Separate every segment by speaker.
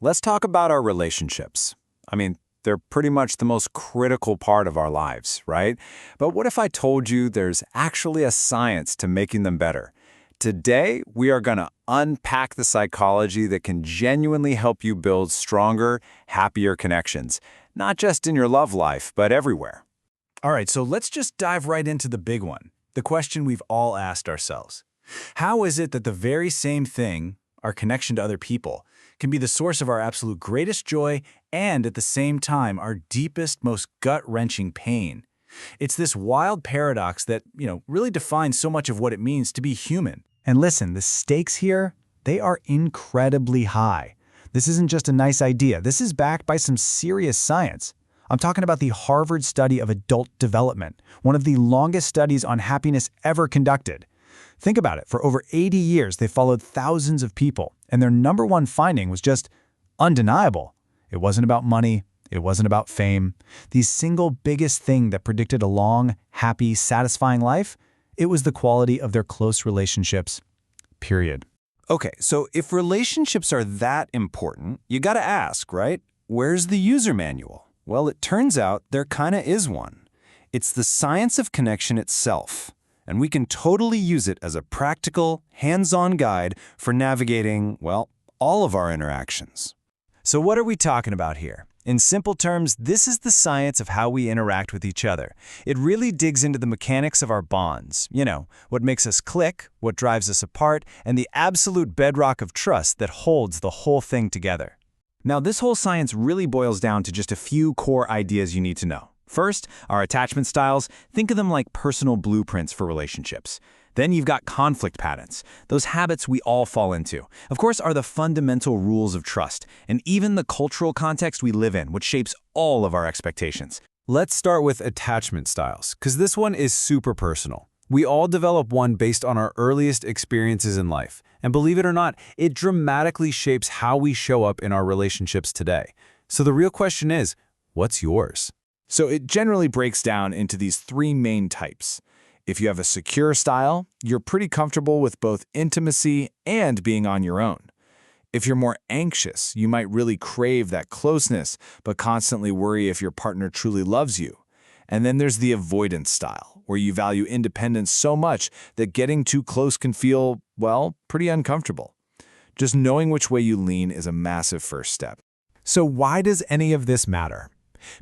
Speaker 1: Let's talk about our relationships. I mean, they're pretty much the most critical part of our lives, right? But what if I told you there's actually a science to making them better? Today, we are going to unpack the psychology that can genuinely help you build stronger, happier connections, not just in your love life, but everywhere.
Speaker 2: All right, so let's just dive right into the big one, the question we've all asked ourselves. How is it that the very same thing, our connection to other people, can be the source of our absolute greatest joy and at the same time our deepest, most gut-wrenching pain? It's this wild paradox that, really defines so much of what it means to be human. And listen, the stakes here, they are incredibly high. This isn't just a nice idea. This is backed by some serious science. I'm talking about the Harvard study of adult development, one of the longest studies on happiness ever conducted. Think about it. For over 80 years, they followed thousands of people, and their number one finding was just undeniable. It wasn't about money. It wasn't about fame. The single biggest thing that predicted a long, happy, satisfying life, it was the quality of their close relationships, period.
Speaker 1: Okay, so if relationships are that important, you gotta ask, right? Where's the user manual? Well, it turns out there kinda is one. It's the science of connection itself, and we can totally use it as a practical, hands-on guide for navigating, well, all of our interactions.
Speaker 2: So what are we talking about here? In simple terms, this is the science of how we interact with each other. It really digs into the mechanics of our bonds, what makes us click, what drives us apart, and the absolute bedrock of trust that holds the whole thing together. Now, this whole science really boils down to just a few core ideas you need to know. First, our attachment styles. Think of them like personal blueprints for relationships. Then you've got conflict patterns. Those habits we all fall into, of course, are the fundamental rules of trust, and even the cultural context we live in, which shapes all of our expectations.
Speaker 3: Let's start with attachment styles, because this one is super personal. We all develop one based on our earliest experiences in life, and believe it or not, it dramatically shapes how we show up in our relationships today. So the real question is, what's yours?
Speaker 2: So it generally breaks down into these three main types. If you have a secure style, you're pretty comfortable with both intimacy and being on your own. If you're more anxious, you might really crave that closeness, but constantly worry if your partner truly loves you. And then there's the avoidance style, where you value independence so much that getting too close can feel, well, pretty uncomfortable. Just knowing which way you lean is a massive first step.
Speaker 3: So why does any of this matter?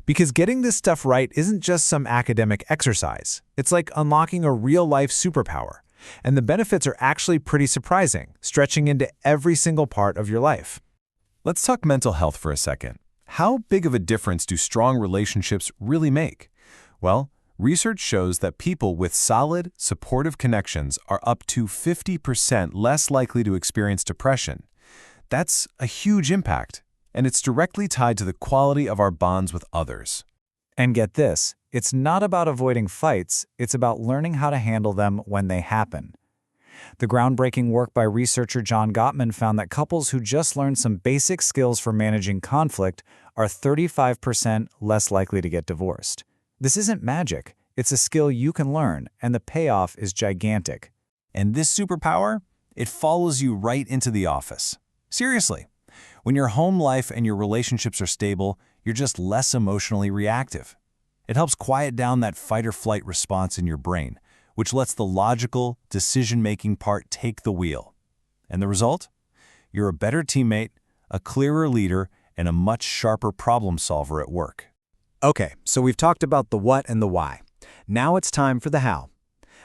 Speaker 3: Because getting this stuff right isn't just some academic exercise. It's like unlocking a real-life superpower. And the benefits are actually pretty surprising, stretching into every single part of your life. Let's talk mental health for a second. How big of a difference do strong relationships really make? Well, research shows that people with solid, supportive connections are up to 50% less likely to experience depression. That's a huge impact. And it's directly tied to the quality of our bonds with others.
Speaker 2: And get this, it's not about avoiding fights, it's about learning how to handle them when they happen. The groundbreaking work by researcher John Gottman found that couples who just learned some basic skills for managing conflict are 35% less likely to get divorced. This isn't magic, it's a skill you can learn, and the payoff is gigantic.
Speaker 3: And this superpower, it follows you right into the office. Seriously. When your home life and your relationships are stable, you're just less emotionally reactive. It helps quiet down that fight-or-flight response in your brain, which lets the logical, decision-making part take the wheel. And the result? You're a better teammate, a clearer leader, and a much sharper problem solver at work.
Speaker 2: Okay, so we've talked about the what and the why. Now it's time for the how.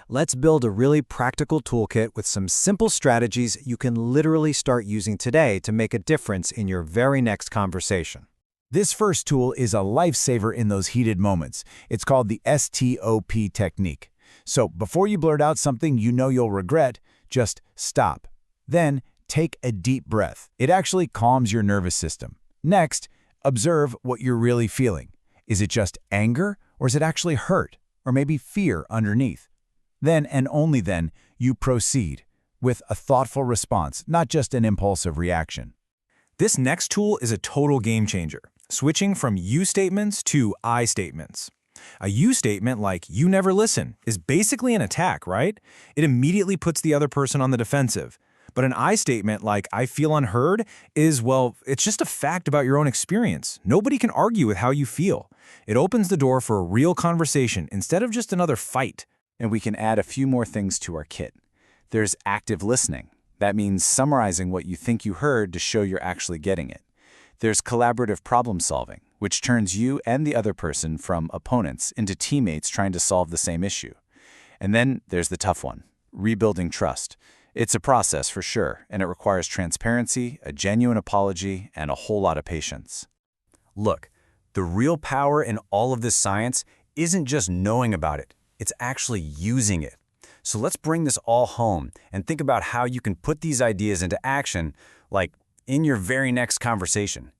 Speaker 2: Let's build a really practical toolkit with some simple strategies you can literally start using today to make a difference in your very next conversation.
Speaker 4: This first tool is a lifesaver in those heated moments. It's called the STOP technique. So before you blurt out something you know you'll regret, just stop. Then take a deep breath. It actually calms your nervous system. Next, observe what you're really feeling. Is it just anger, or is it actually hurt, or maybe fear underneath? Then, and only then, you proceed with a thoughtful response, not just an impulsive reaction.
Speaker 2: This next tool is a total game changer, switching from you statements to I statements. A you statement like "you never listen" is basically an attack, right? It immediately puts the other person on the defensive. But an I statement like, I feel unheard, is, well, it's just a fact about your own experience. Nobody can argue with how you feel. It opens the door for a real conversation instead of just another fight.
Speaker 4: And we can add a few more things to our kit. There's active listening. That means summarizing what you think you heard to show you're actually getting it. There's collaborative problem solving, which turns you and the other person from opponents into teammates trying to solve the same issue. And then there's the tough one, rebuilding trust. It's a process for sure, and it requires transparency, a genuine apology, and a whole lot of patience.
Speaker 2: Look, the real power in all of this science isn't just knowing about it. It's actually using it. So let's bring this all home and think about how you can put these ideas into action, like in your very next conversation.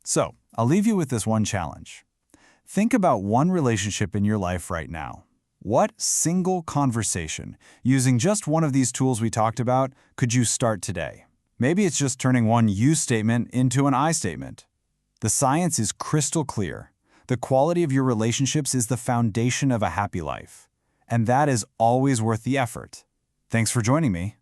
Speaker 2: So, I'll leave you with this one challenge. Think about one relationship in your life right now. What single conversation, using just one of these tools we talked about, could you start today? Maybe it's just turning one you statement into an I statement. The science is crystal clear. The quality of your relationships is the foundation of a happy life. And that is always worth the effort. Thanks for joining me.